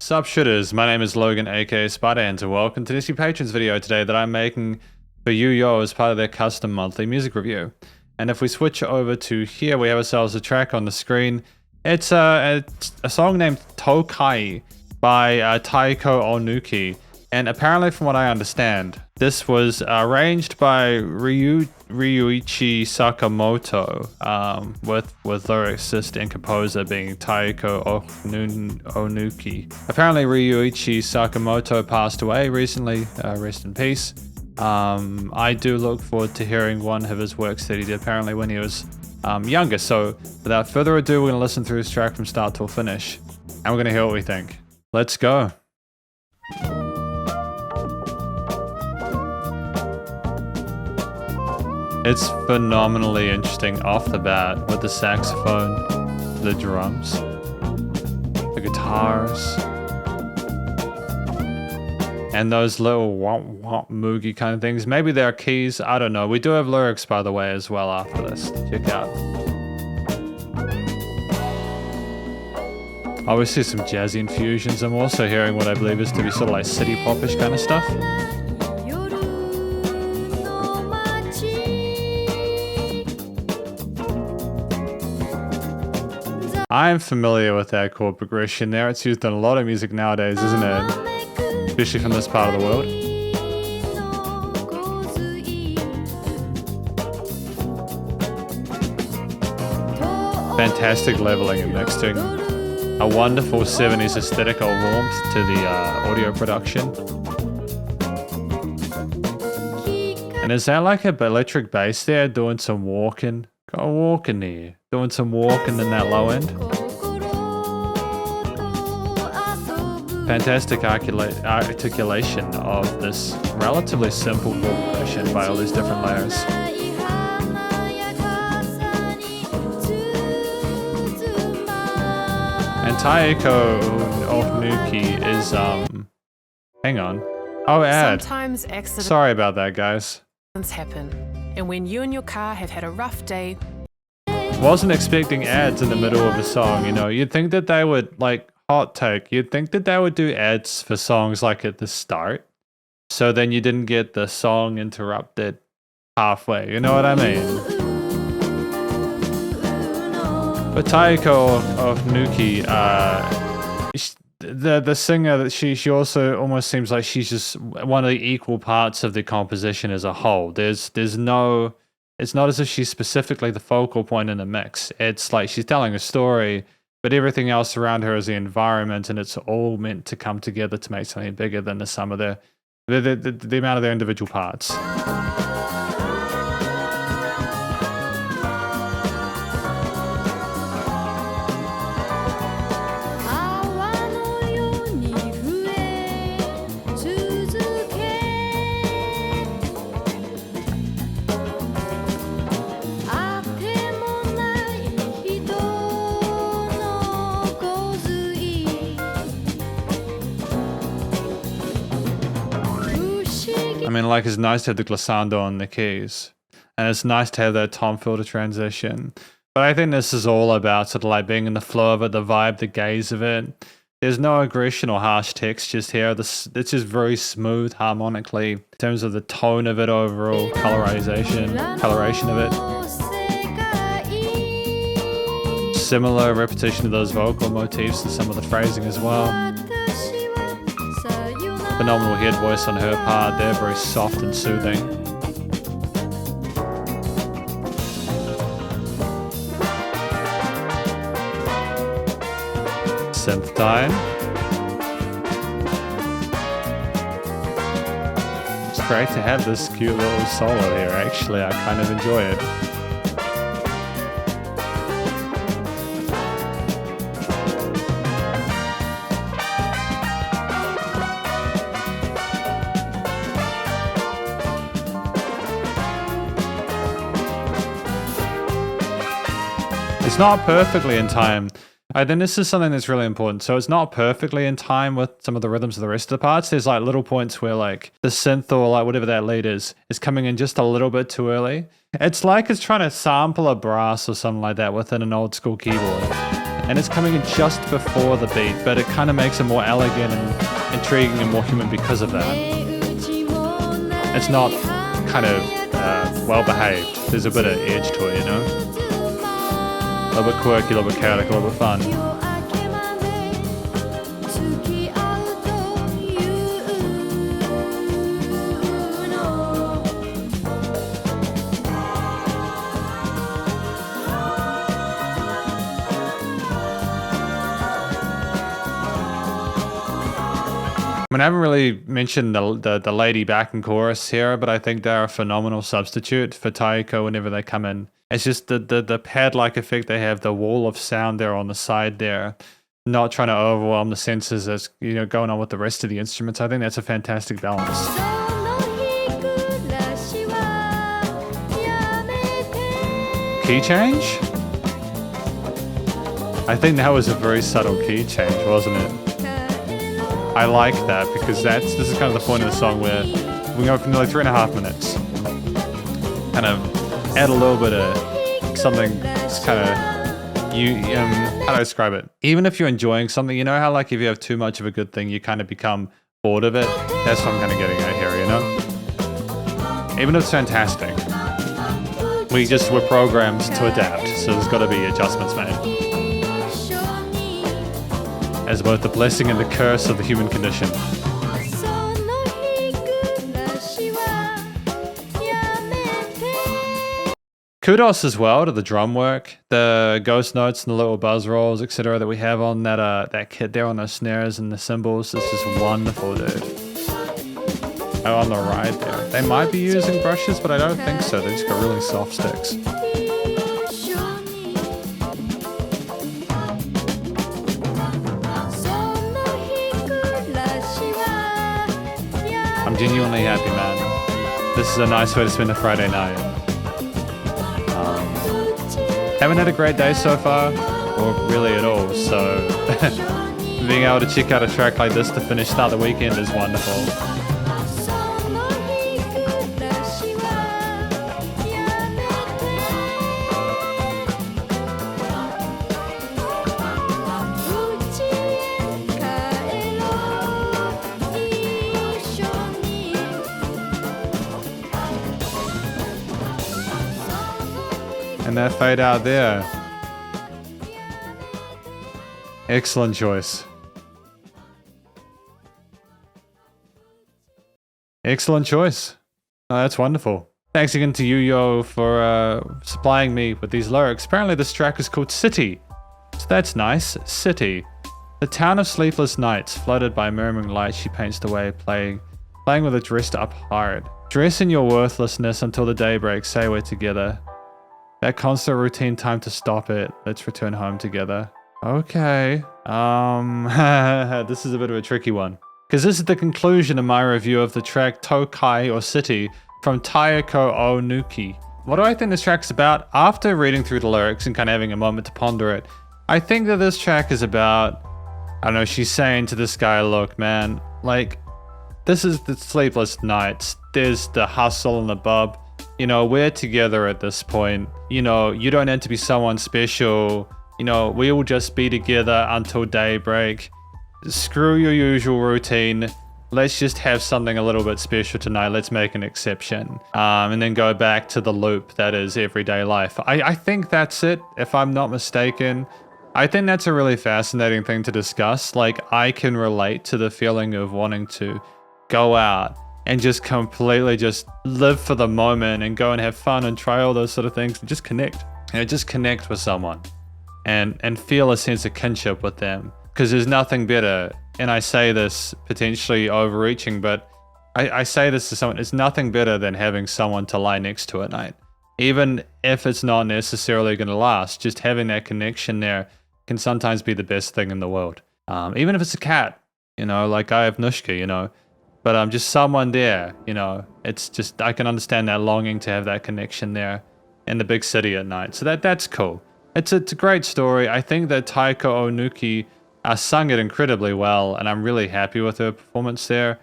Sup Shredders, my name is Logan aka Spiderhands and welcome to this new patrons video today that I'm making for Yo as part of their custom monthly music review. And if we switch over to here, we have ourselves a track on the screen. It's a song named Tokai by Taeko Onuki. And apparently from what I understand, this was arranged by Ryuichi Sakamoto, with lyricist and composer being Taeko Onuki. Apparently Ryuichi Sakamoto passed away recently, rest in peace. I do look forward to hearing one of his works that he did apparently when he was younger. So without further ado, we're going to listen through this track from start till finish. And we're going to hear what we think. Let's go. It's phenomenally interesting off the bat with the saxophone, the drums, the guitars, and those little womp womp moogie kind of things. Maybe they're keys, I don't know. We do have lyrics, by the way, as well after this. Check out. Obviously some jazzy infusions. I'm also hearing what I believe is to be sort of like city popish kind of stuff. I'm familiar with that chord progression there. It's used in a lot of music nowadays, isn't it? Especially from this part of the world. Fantastic leveling and mixing. A wonderful 70s aesthetic or warmth to the audio production. And is that like a electric bass there doing some walking? Got a walking there. Doing some walking in that low end. Fantastic articulation of this relatively simple chord progression by all these different layers. And Taeko Onuki is hang on. Oh, ad. Sometimes accidents Sorry about that, guys. happen, and when you and your car have had a rough day. Wasn't expecting ads in the middle of a song, you know. You'd think that they would, like, hot take, you'd think that they would do ads for songs like at the start, so then you didn't get the song interrupted halfway, you know what I mean? But Taeko Onuki, the singer, that she also almost seems like she's just one of the equal parts of the composition as a whole. There's no... It's not as if she's specifically the focal point in the mix. It's like she's telling a story, but everything else around her is the environment, and it's all meant to come together to make something bigger than the sum of the amount of their individual parts. I mean, like, it's nice to have the glissando on the keys, and it's nice to have that tom filter transition. But I think this is all about sort of like being in the flow of it, the vibe, the gaze of it. There's no aggression or harsh textures here. It's just very smooth harmonically in terms of the tone of it, overall coloration of it. Similar repetition of those vocal motifs and some of the phrasing as well. Phenomenal head voice on her part there, very soft and soothing. Synth time. It's great to have this cute little solo here, actually. I kind of enjoy it. It's not perfectly in time. I think this is something that's really important. So it's not perfectly in time with some of the rhythms of the rest of the parts. There's like little points where like the synth or like whatever that lead is coming in just a little bit too early. It's like it's trying to sample a brass or something like that within an old school keyboard. and it's coming in just before the beat, but it kind of makes it more elegant and intriguing and more human because of that. It's not kind of well behaved. There's a bit of edge to it, you know? A little bit quirky, a little bit chaotic, a little bit fun. I mean, I haven't really mentioned the lady backing chorus here, but I think they're a phenomenal substitute for Taeko whenever they come in. It's just the pad-like effect they have, the wall of sound there on the side there, not trying to overwhelm the senses as, you know, going on with the rest of the instruments. I think that's a fantastic balance. Key change? I think that was a very subtle key change, wasn't it? I like that because this is kind of the point of the song where we go for nearly 3.5 minutes. Kind of add a little bit of something that's kind of, how do I describe it? Even if you're enjoying something, you know how like if you have too much of a good thing, you kind of become bored of it? That's what I'm kind of getting at here, you know? Even if it's fantastic, we're programmed to adapt, so there's got to be adjustments made. As both the blessing and the curse of the human condition. Kudos as well to the drum work, the ghost notes and the little buzz rolls, etc. that we have on that kit there on those snares and the cymbals. This is wonderful, dude. Oh, on the right there. They might be using brushes, but I don't think so. They just got really soft sticks. I'm genuinely happy, man. This is a nice way to spend a Friday night. Haven't had a great day so far, or really at all, so being able to check out a track like this to start the weekend is wonderful. And that fade out there. Excellent choice. Excellent choice. Oh, that's wonderful. Thanks again to Yuyo for supplying me with these lyrics. Apparently this track is called City. So that's nice. City. The town of sleepless nights, flooded by murmuring light, she paints the way, playing with a dressed up heart. Dress in your worthlessness until the day breaks, say we're together. That constant routine, time to stop it. Let's return home together. Okay. This is a bit of a tricky one. Because this is the conclusion of my review of the track Tokai or City from Taeko Onuki. What do I think this track's about? After reading through the lyrics and kind of having a moment to ponder it, I think that this track is about, I don't know, she's saying to this guy, look, man, like, this is the sleepless nights. There's the hustle and the bub. You know, we're together at this point. You know, you don't need to be someone special. You know, we will just be together until daybreak. Screw your usual routine. Let's just have something a little bit special tonight. Let's make an exception. And then go back to the loop that is everyday life. I think that's it, if I'm not mistaken. I think that's a really fascinating thing to discuss. Like, I can relate to the feeling of wanting to go out and just completely just live for the moment and go and have fun and try all those sort of things and just connect. You know, just connect with someone and feel a sense of kinship with them. Because there's nothing better, and I say this potentially overreaching, but I say this to someone, it's nothing better than having someone to lie next to at night. Even if it's not necessarily going to last, just having that connection there can sometimes be the best thing in the world. Even if it's a cat, you know, like I have Nushka, you know, but I'm just someone there, you know, it's just, I can understand that longing to have that connection there in the big city at night. So that's cool. It's a great story. I think that Taeko Onuki sung it incredibly well, and I'm really happy with her performance there.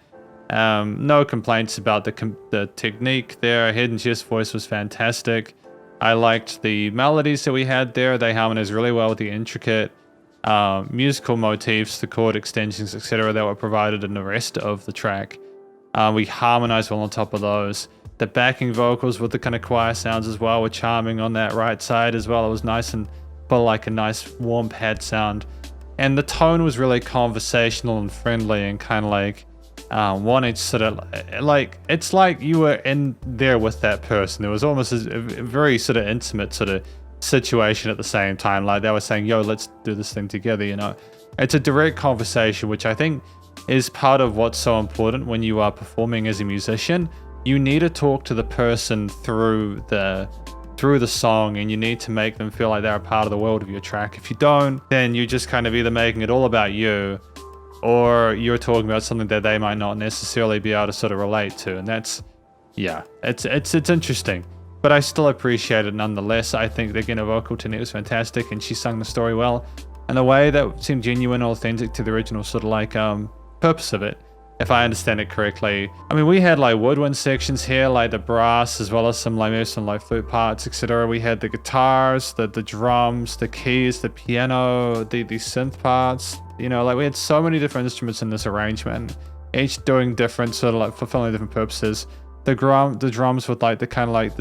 No complaints about the technique there. Head and chest voice was fantastic. I liked the melodies that we had there. They harmonized really well with the intricate musical motifs, the chord extensions, etc. that were provided in the rest of the track. We harmonized well on top of those. The backing vocals with the kind of choir sounds as well were charming on that right side as well. It was nice and full, like a nice warm pad sound. And the tone was really conversational and friendly and kind of like wanting to sort of like, it's like you were in there with that person. It was almost a very sort of intimate sort of situation at the same time. Like they were saying, yo, let's do this thing together, you know. It's a direct conversation, which I think is part of what's so important when you are performing as a musician. You need to talk to the person through the song, and you need to make them feel like they're a part of the world of your track. If you don't, then you're just kind of either making it all about you, or you're talking about something that they might not necessarily be able to sort of relate to. And that's, yeah, it's interesting, but I still appreciate it nonetheless. I think again, her vocal technique was fantastic, and she sung the story well in a way that seemed genuine, authentic to the original sort of like purpose of it, if I understand it correctly. I mean, we had like woodwind sections here, like the brass, as well as some like maybe some like flute parts, etc. We had the guitars, the drums, the keys, the piano, the synth parts. You know, like we had so many different instruments in this arrangement, each doing different sort of like fulfilling different purposes. The drums with like the kind of like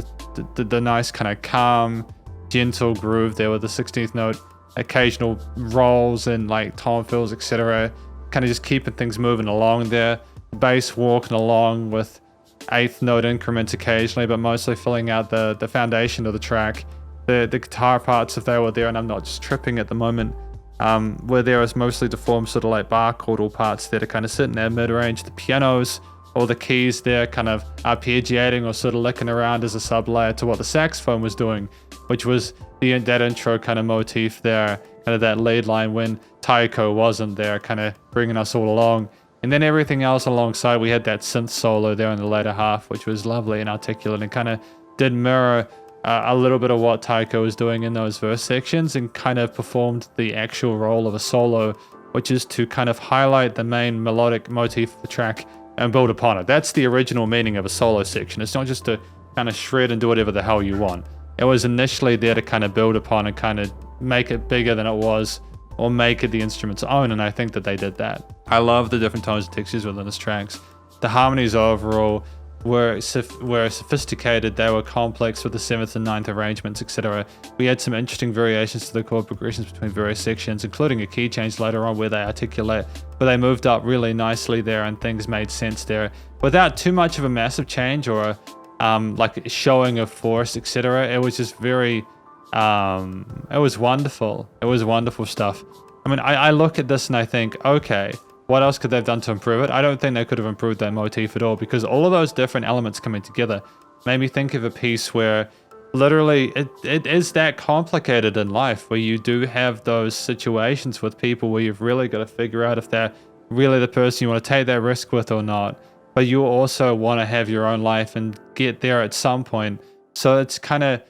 the nice kind of calm, gentle groove there with the 16th note, occasional rolls and like tom fills, etc. Kind of just keeping things moving along there. Bass walking along with 8th note increments occasionally, but mostly filling out the foundation of the track. The guitar parts, if they were there, and I'm not just tripping at the moment, were there as mostly to form sort of like bar chordal parts there to kind of sit in their mid-range. The pianos or the keys there kind of arpeggiating or sort of licking around as a sub-layer to what the saxophone was doing, which was that intro kind of motif there, kind of that lead line when Taeko wasn't there, kind of bringing us all along. And then everything else alongside, we had that synth solo there in the later half, which was lovely and articulate and kind of did mirror a little bit of what Taeko was doing in those verse sections, and kind of performed the actual role of a solo, which is to kind of highlight the main melodic motif of the track and build upon it. That's the original meaning of a solo section. It's not just to kind of shred and do whatever the hell you want. It was initially there to kind of build upon and kind of make it bigger than it was, or make it the instrument's own, and I think that they did that. I love the different tones and textures within this tracks. The harmonies overall were sophisticated, they were complex with the 7th and 9th arrangements, etc. We had some interesting variations to the chord progressions between various sections, including a key change later on where they articulate, but they moved up really nicely there and things made sense there without too much of a massive change or like showing of force, etc. It was just very it was wonderful. It was wonderful stuff. I mean, I look at this and I think, okay, what else could they have done to improve it? I don't think they could have improved that motif at all, because all of those different elements coming together made me think of a piece where literally it is that complicated in life, where you do have those situations with people where you've really got to figure out if they're really the person you want to take that risk with or not. But you also want to have your own life and get there at some point. So it's kind of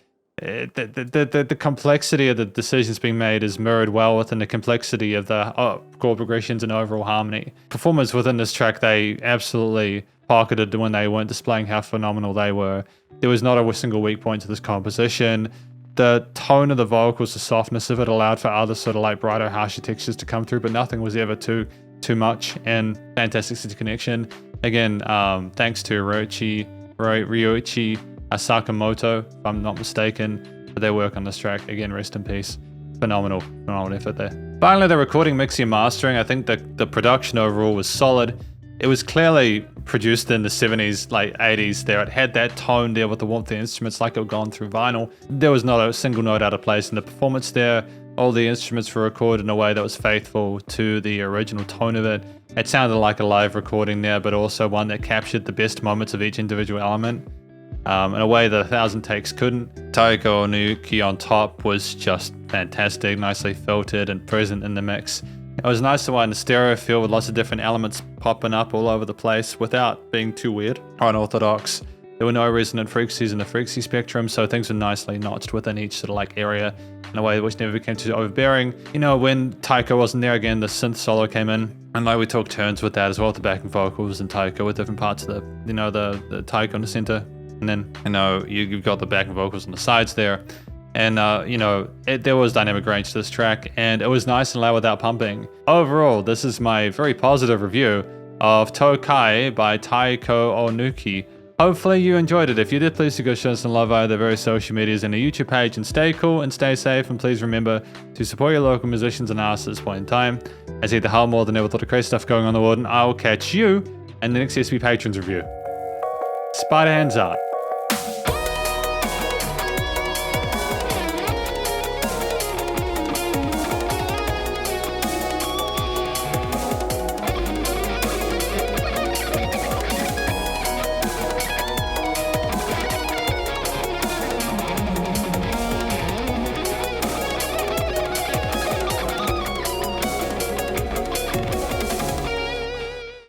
the complexity of the decisions being made is mirrored well within the complexity of the chord progressions and overall harmony. Performers within this track, they absolutely pocketed when they weren't displaying how phenomenal they were. There was not a single weak point to this composition. The tone of the vocals, the softness of it allowed for other sort of like brighter, harsher textures to come through, but nothing was ever too much, and fantastic sense of connection. Again, thanks to Ryuichi Sakamoto, if I'm not mistaken, for their work on this track. Again, rest in peace. Phenomenal effort there. Finally, the recording, mixing and mastering. I think the production overall was solid. It was clearly produced in the 70s, late 80s there. It had that tone there with the warmth of the instruments like it had gone through vinyl. There was not a single note out of place in the performance there. All the instruments were recorded in a way that was faithful to the original tone of it. It sounded like a live recording there, but also one that captured the best moments of each individual element in a way that 1,000 takes couldn't. Taeko Onuki on top was just fantastic, nicely filtered and present in the mix. It was nice to wind the stereo feel with lots of different elements popping up all over the place without being too weird or unorthodox. There were no resonant frequencies in the frequency spectrum, so things were nicely notched within each sort of like area in a way which never became too overbearing. You know, when Taeko wasn't there again, the synth solo came in, and like we took turns with that as well, with the backing vocals and Taeko with different parts of the, the Taeko in the center. And then, you've got the backing vocals on the sides there. And, you know, there was dynamic range to this track, and it was nice and loud without pumping. Overall, this is my very positive review of Tokai by Taeko Onuki. Hopefully you enjoyed it. If you did, please do go show us some love via the various social medias and the YouTube page, and stay cool and stay safe, and please remember to support your local musicians and artists at this point in time. As either hell more than ever thought of crazy stuff going on in the world, and I will catch you in the next SP Patrons review. Spiderhands Out.